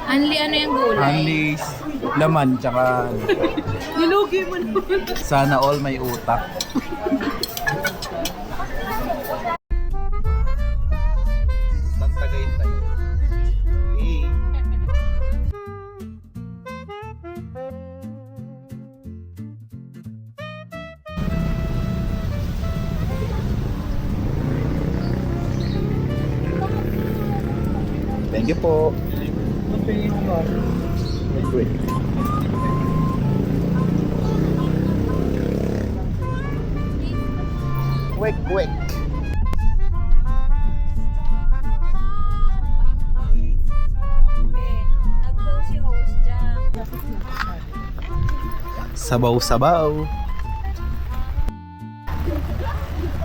Anli ano yung gulay? Only laman, tsaka Nilugi mo naman. sana all may utak. Tagaytay. Hey. Thank you po. Wait. Quick. Nag-go si host dyan. Sabaw-sabaw.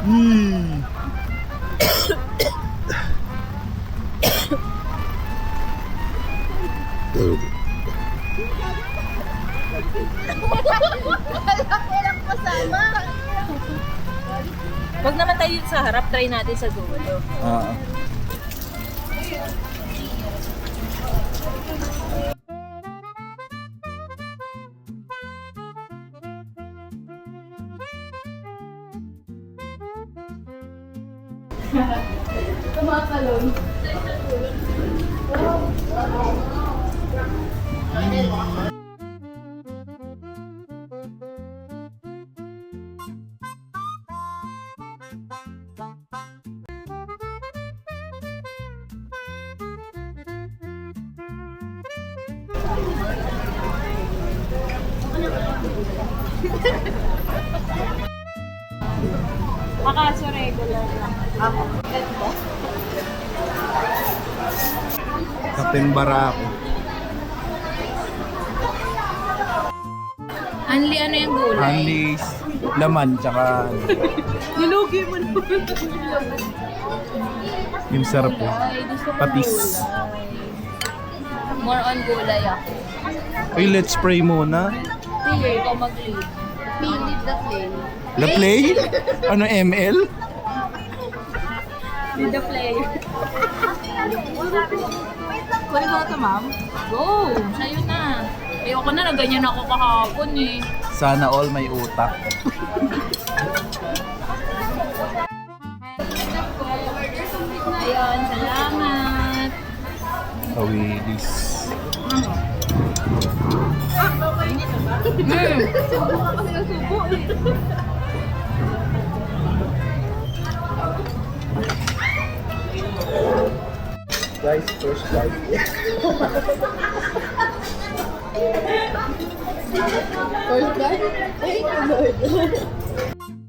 Mm. Walang kasama. Huwag naman tayo sa harap, try natin sa dulo. Tumatalon. Akaso regular lang. Ako. Ganito. Kapeng Barako. Anli ano yung gulay? Only laman, tsaka Nilugi mo naman. yung sarap po. Ay, gusto ko Patis. gulay. More on gulay ako. Ay, let's pray muna. Sige, ikaw mag-lead. Lead the play. La play? Ano, ML? Lead the play. Kunin mo na ito, ma'am. Go! Sa'yo na. Ayoko na, ganyan ako kahapon eh. Sana all may utak. Ayun, salamat. Kawilis. Guys, first bite. First bite? Thank you, Lord.